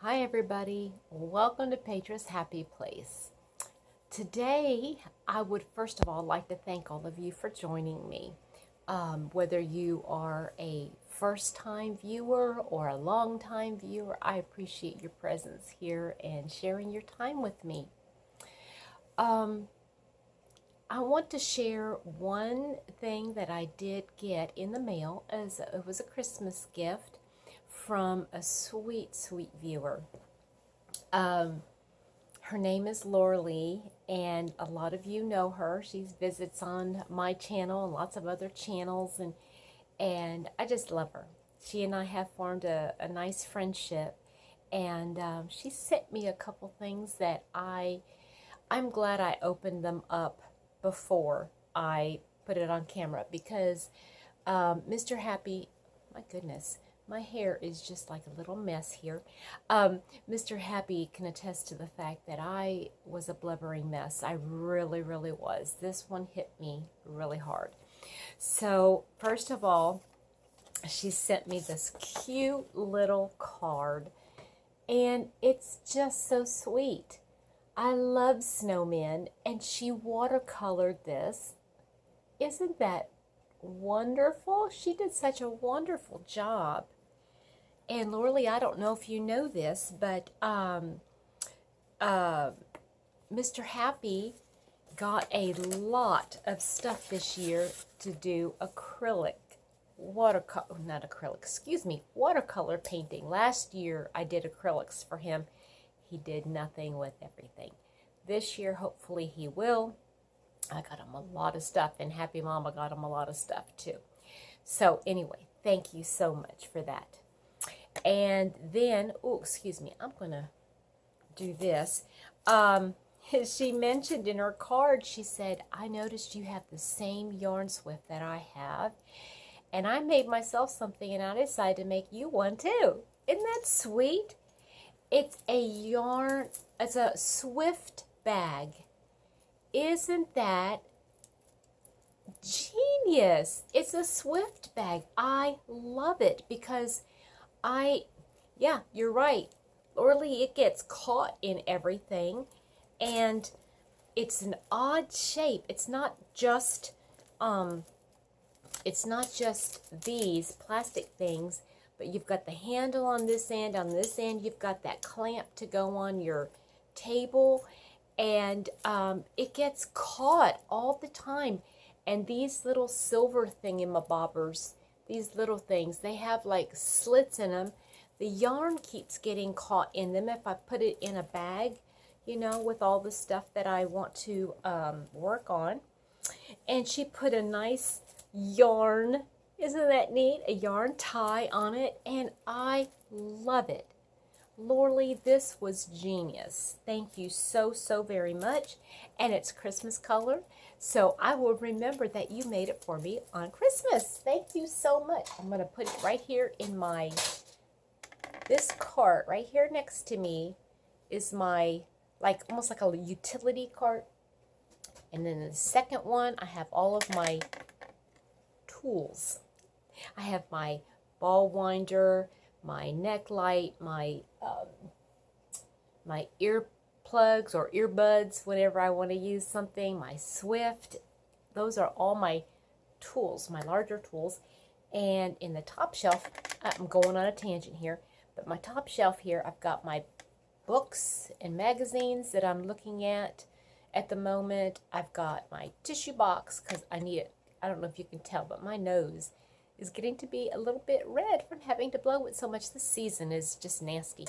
Hi everybody, welcome to Petra's Happy Place. Today, I would first of all like to thank all of you for joining me. Whether you are a first-time viewer or a long-time viewer, I appreciate your presence here and sharing your time with me. I want to share one thing that I did get in the mail as it was a Christmas gift from a sweet, sweet viewer. Her name is Laura Lee, and a lot of you know her. She visits on my channel and lots of other channels, and I just love her. She and I have formed a nice friendship, and she sent me a couple things that I'm glad I opened them up before I put it on camera because Mr. Happy, my goodness, my hair is just like a little mess here. Mr. Happy can attest to the fact that I was a blubbering mess. I really, really was. This one hit me really hard. So, first of all, she sent me this cute little card, and it's just so sweet. I love snowmen, and she watercolored this. Isn't that wonderful? She did such a wonderful job. And Lorley, I don't know if you know this, but Mr. Happy got a lot of stuff this year to do acrylic, watercolor painting. Last year I did acrylics for him. He did nothing with everything. This year, hopefully he will. I got him a lot of stuff, and Happy Mama got him a lot of stuff too. So anyway, thank you so much for that. And then, oh, excuse me, I'm going to do this. She mentioned in her card, she said, I noticed you have the same yarn swift that I have. And I made myself something, and I decided to make you one too. Isn't that sweet? It's a yarn, it's a swift bag. Isn't that genius? It's a swift bag. I love it because yeah, you're right. Orly, it gets caught in everything, and it's an odd shape. It's not just these plastic things, but you've got the handle on this end. On this end, you've got that clamp to go on your table, and it gets caught all the time. And these little silver thingamabobbers, these little things, they have like slits in them. The yarn keeps getting caught in them if I put it in a bag, you know, with all the stuff that I want to work on. And she put a nice yarn, isn't that neat? A yarn tie on it, and I love it. Lorley, this was genius. Thank you so, so very much. And it's Christmas color, so I will remember that you made it for me on Christmas. Thank you so much. I'm going to put it right here in my, this cart right here next to me is my, like, almost like a utility cart. And then the second one, I have all of my tools. I have my ball winder, my neck light, my my earplugs or earbuds whenever I want to use something, my Swift. Those are all my tools, my larger tools. And in the top shelf, I'm going on a tangent here, but my top shelf here, I've got my books and magazines that I'm looking at the moment. I've got my tissue box because I need it. I don't know if you can tell, but my nose is getting to be a little bit red from having to blow it so much. This season is just nasty.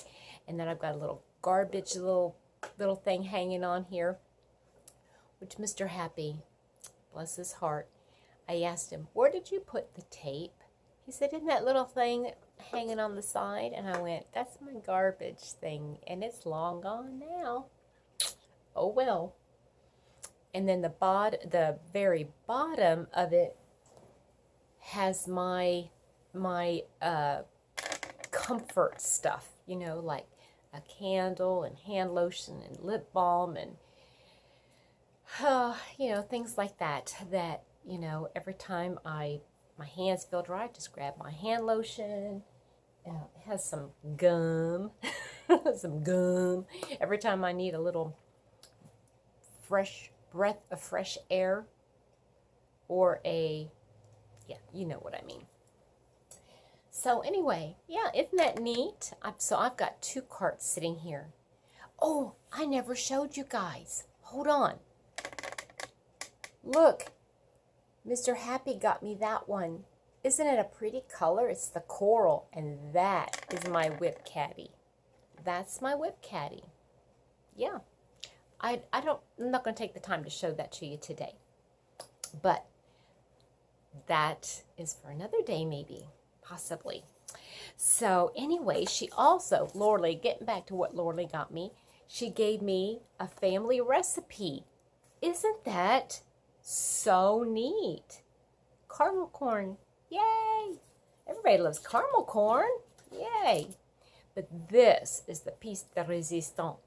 And then I've got a little garbage little thing hanging on here, which Mr. Happy, bless his heart, I asked him, where did you put the tape? He said, in that little thing hanging on the side. And I went, that's my garbage thing, and it's long gone now. Oh well. And then the very bottom of it has my comfort stuff, you know, like a candle and hand lotion and lip balm and you know, things like that, you know, every time my hands feel dry, I just grab my hand lotion. It has some gum some gum. Every time I need a little fresh breath of fresh air, or yeah, you know what I mean. So anyway, yeah, isn't that neat? So I've got 2 carts sitting here. Oh, I never showed you guys. Hold on. Look, Mr. Happy got me that one. Isn't it a pretty color? It's the coral, and that is my whip caddy. That's my whip caddy. Yeah, I'm not going to take the time to show that to you today, but that is for another day, maybe, possibly. So anyway, she also, Lorley, getting back to what Lorley got me, she gave me a family recipe. Isn't that so neat? Caramel corn. Yay! Everybody loves caramel corn. Yay! But this is the piece de resistance.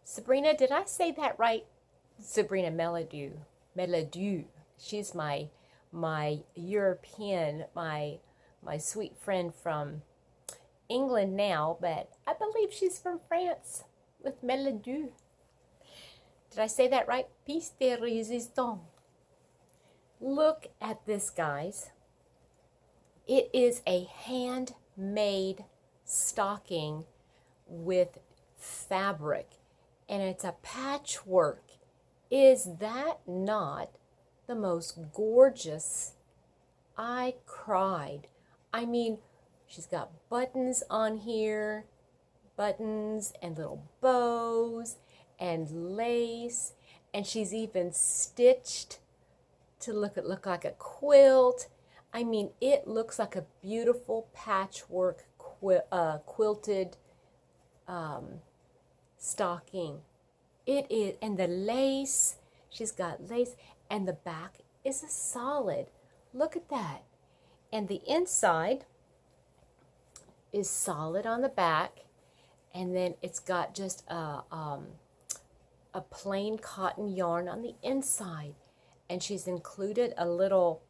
Sabrina, did I say that right? Sabrina Melodieu. She's my European, my sweet friend from England now, but I believe she's from France with Melodieu. Did I say that right? Piece de resistance. Look at this, guys. It is a handmade stocking with fabric, and it's a patchwork. Is that not the most gorgeous? I cried. I mean, she's got buttons on here, buttons and little bows and lace, and she's even stitched to look like a quilt. I mean, it looks like a beautiful patchwork quilted stocking. It is, and the lace, she's got lace, and the back is a solid. Look at that. And the inside is solid on the back, and then it's got just a plain cotton yarn on the inside. And she's included a little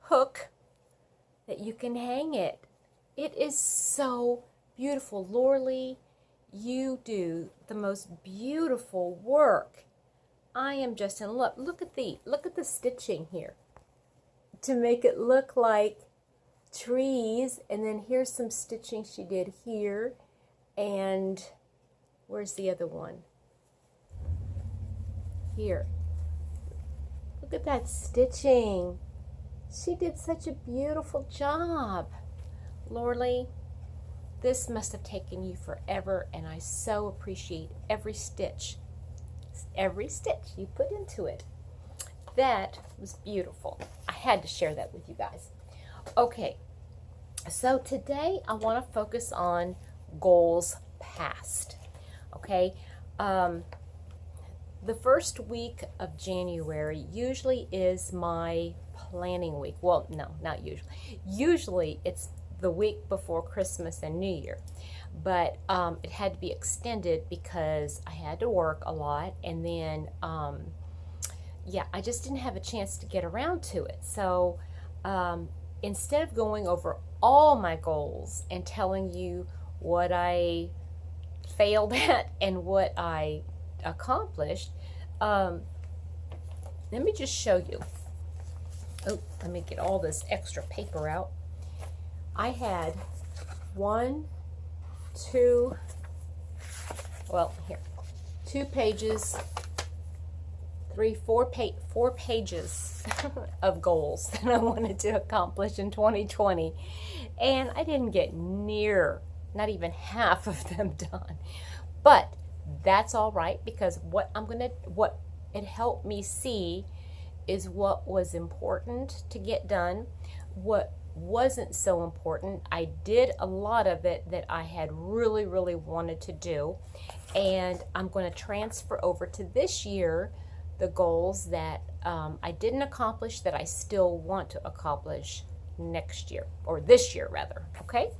hook that you can hang it. It is so beautiful. Lorley, you do the most beautiful work. I am just in love. Look at the stitching here to make it look like trees. And then here's some stitching she did here. And where's the other one? Here. Look at that stitching. She did such a beautiful job. Lorley, this must have taken you forever, and I so appreciate every stitch you put into it. That was beautiful. I had to share that with you guys. Okay, so today I want to focus on goals past. Okay, the first week of January usually is my planning week. Well, no, not usually. Usually it's the week before Christmas and New Year. But it had to be extended because I had to work a lot. And then, yeah, I just didn't have a chance to get around to it. So instead of going over all my goals and telling you what I failed at and what I accomplished, let me just show you. Oh, let me get all this extra paper out. I had 2 pages, 4 pages of goals that I wanted to accomplish in 2020, and I didn't get near, not even half of them done. But that's all right, because what it helped me see is what was important to get done, what wasn't so important. I did a lot of it that I had really, really wanted to do, and I'm going to transfer over to this year the goals that I didn't accomplish that I still want to accomplish next year, or this year rather. Okay,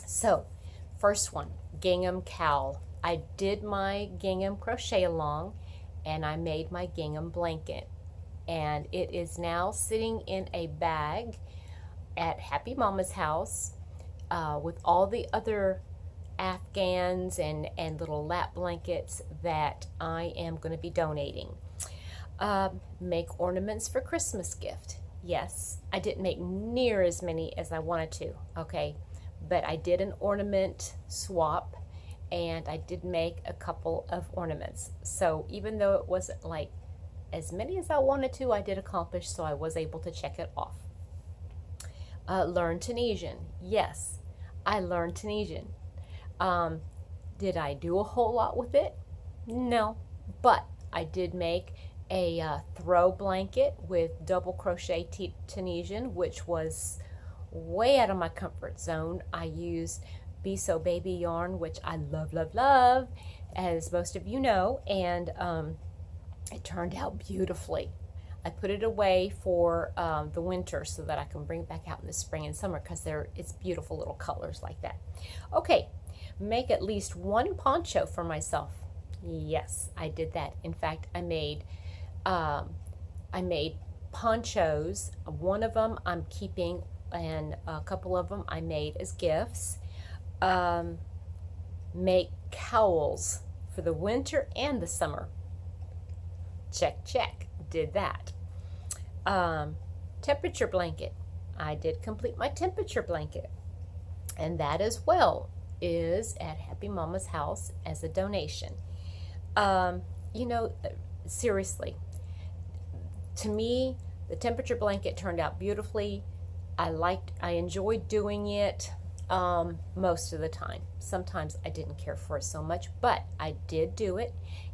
so first one, gingham cowl. I did my gingham crochet along, and I made my gingham blanket, and it is now sitting in a bag at Happy Mama's house. with all the other Afghans and little lap blankets that I am going to be donating. Make ornaments for Christmas gift. Yes, I didn't make near as many as I wanted to, okay? But I did an ornament swap, and I did make a couple of ornaments. So even though it wasn't like as many as I wanted to, I did accomplish, so I was able to check it off. Learn Tunisian. Yes, I learned Tunisian. Did I do a whole lot with it? No, but I did make a throw blanket with double crochet Tunisian, which was way out of my comfort zone. I used Biso baby yarn, which I love, as most of you know, and it turned out beautifully. I put it away for the winter so that I can bring it back out in the spring and summer, because it's beautiful little colors like that. Okay, make at least one poncho for myself. Yes, I did that. In fact, I made ponchos. One of them I'm keeping, and a couple of them I made as gifts. Make cowls for the winter and the summer. Check, did that. Temperature blanket. I did complete my temperature blanket, and that as well is at Happy Mama's house as a donation. You know, seriously, to me, the temperature blanket turned out beautifully. I enjoyed doing it most of the time. Sometimes I didn't care for it so much, but I did do it,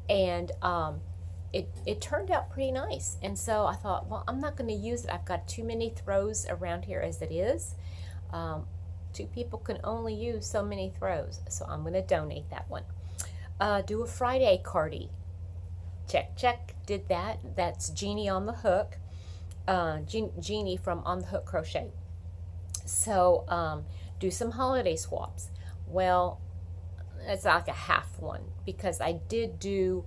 and it turned out pretty nice. And so I thought, well, I'm not going to use it. I've got too many throws around here as it is. Two people can only use so many throws, so I'm going to donate that one. Do a Friday cardie. Check, did that. That's Jeannie on the Hook. Jeannie from On the Hook Crochet. So do some holiday swaps. Well, it's like a half one, because I did do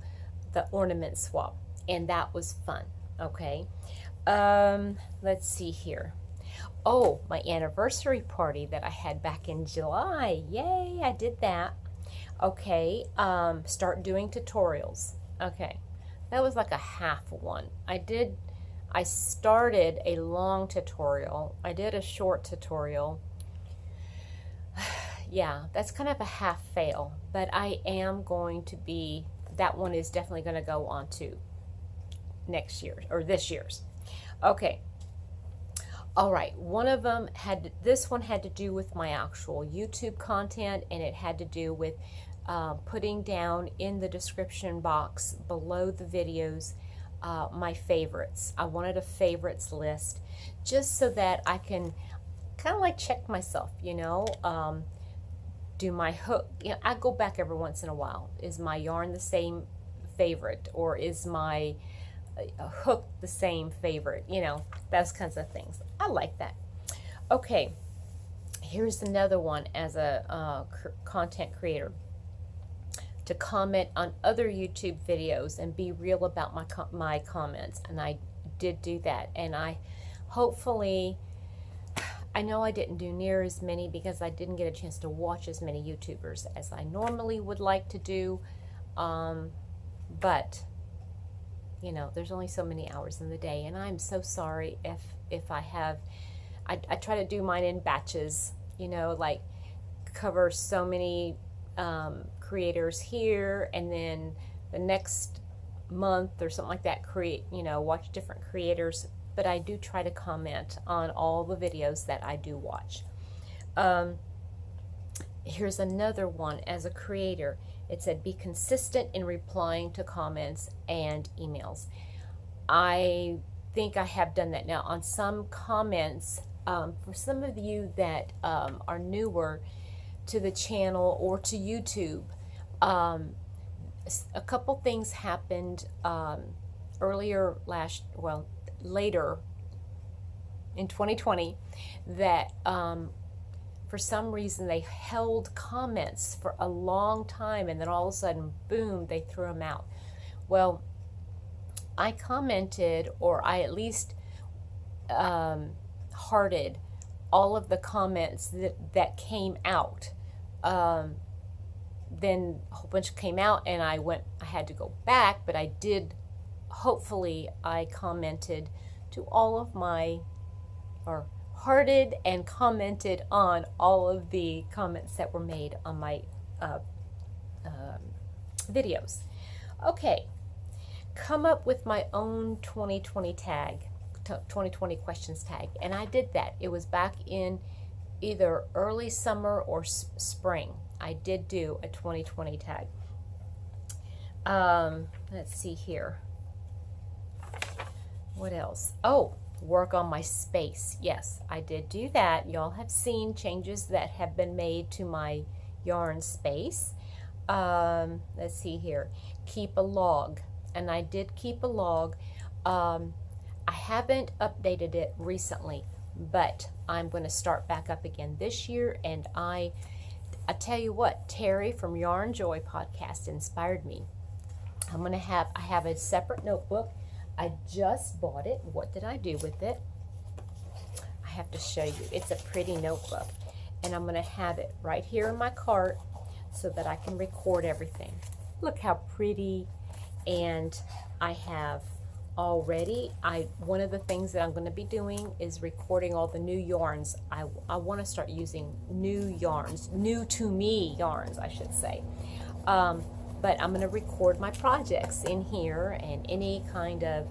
the ornament swap, and that was fun. Okay, let's see here. Oh, my anniversary party that I had back in July. Yay, I did that. Okay, start doing tutorials. Okay, that was like a half one. I started a long tutorial. I did a short tutorial. Yeah, that's kind of a half fail, but I am going to be, that one is definitely going to go on to next year, or this year's. Okay. All right, this one had to do with my actual YouTube content, and it had to do with putting down in the description box below the videos my favorites. I wanted a favorites list, just so that I can kind of like check myself, you know, do my hook. You know, I go back every once in a while. Is my yarn the same favorite, or is my hook the same favorite? You know, those kinds of things. I like that. Okay, here's another one as a content creator: to comment on other YouTube videos and be real about my comments. And I did do that, and I know I didn't do near as many because I didn't get a chance to watch as many YouTubers as I normally would like to do, but you know, there's only so many hours in the day, and I'm so sorry if I try to do mine in batches, you know, like cover so many creators here, and then the next month or something like that watch different creators. But I do try to comment on all the videos that I do watch. Here's another one as a creator. It said, be consistent in replying to comments and emails. I think I have done that now on some comments. For some of you that are newer to the channel or to YouTube, a couple things happened later in 2020 that for some reason they held comments for a long time, and then all of a sudden, boom, they threw them out. Well, I commented, or I at least hearted all of the comments that came out. Then a whole bunch came out, and I had to go back, but I did, hopefully I commented to all of my, or hearted and commented on all of the comments that were made on my videos. Okay, come up with my own 2020 tag, 2020 questions tag, and I did that. It was back in either early summer or spring. I did do a 2020 tag. Let's see here. What else? Oh, work on my space. Yes, I did do that. Y'all have seen changes that have been made to my yarn space. Let's see here. Keep a log. And I did keep a log. I haven't updated it recently, but I'm going to start back up again this year. And I tell you what, Terry from Yarn Joy podcast inspired me. I have a separate notebook. I just bought it. What did I do with it? I have to show you. It's a pretty notebook. And I'm going to have it right here in my cart so that I can record everything. Look how pretty. And I have already, one of the things that I'm going to be doing is recording all the new yarns. I want to start using new yarns, new to me yarns, I should say. But I'm going to record my projects in here, and any kind of,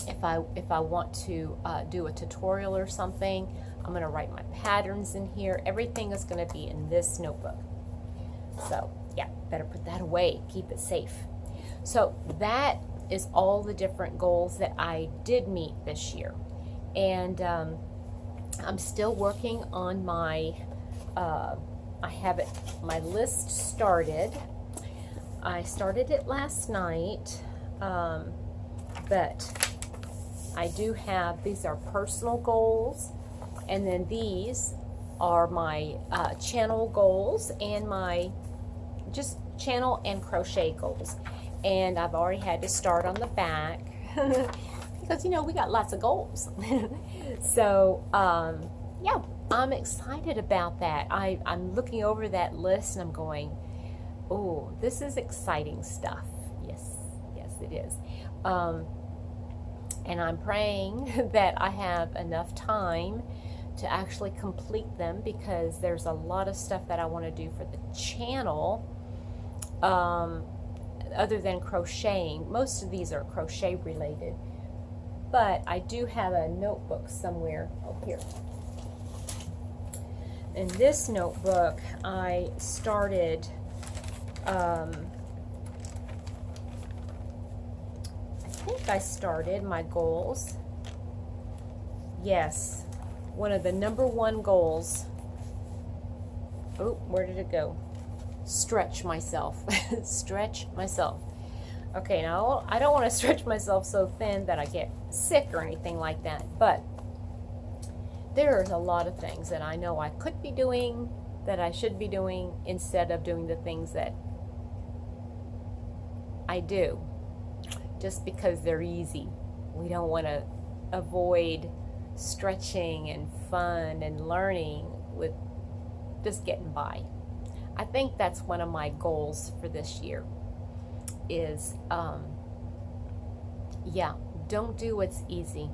if I want to do a tutorial or something, I'm going to write my patterns in here. Everything is going to be in this notebook. So yeah, better put that away, keep it safe. So that is all the different goals that I did meet this year. And I'm still working on my, my list started. I started it last night, but I do have, these are personal goals, and then these are my channel goals and my just channel and crochet goals. And I've already had to start on the back because, you know, we got lots of goals. So, yeah, I'm excited about that. I'm looking over that list and I'm going, oh, this is exciting stuff. Yes, it is. And I'm praying that I have enough time to actually complete them, because there's a lot of stuff that I want to do for the channel. Other than crocheting, most of these are crochet related, but I do have a notebook somewhere. Oh, here. In this notebook, I started, I think I started my goals. Yes, one of the #1 goals. Oh, where did it go? Stretch myself. Stretch myself. Okay, now I don't want to stretch myself so thin that I get sick or anything like that, but there's a lot of things that I know I could be doing, that I should be doing, instead of doing the things that I do just because they're easy. We don't want to avoid stretching and fun and learning with just getting by. I think that's one of my goals for this year is, yeah, don't do what's easy.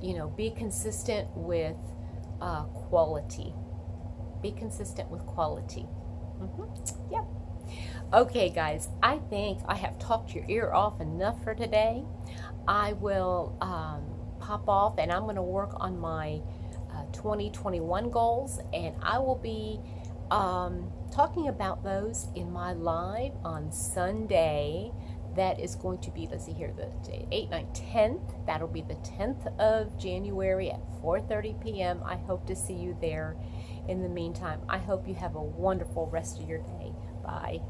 You know, be consistent with quality. Be consistent with quality. Yeah. Okay, guys, I think I have talked your ear off enough for today. I will pop off, and I'm going to work on my 2021 goals, and I will be talking about those in my live on Sunday. That is going to be, let's see here, the 8th, 9th, 10th. That'll be the 10th of January at 4:30 p.m. I hope to see you there. In the meantime, I hope you have a wonderful rest of your day. Bye.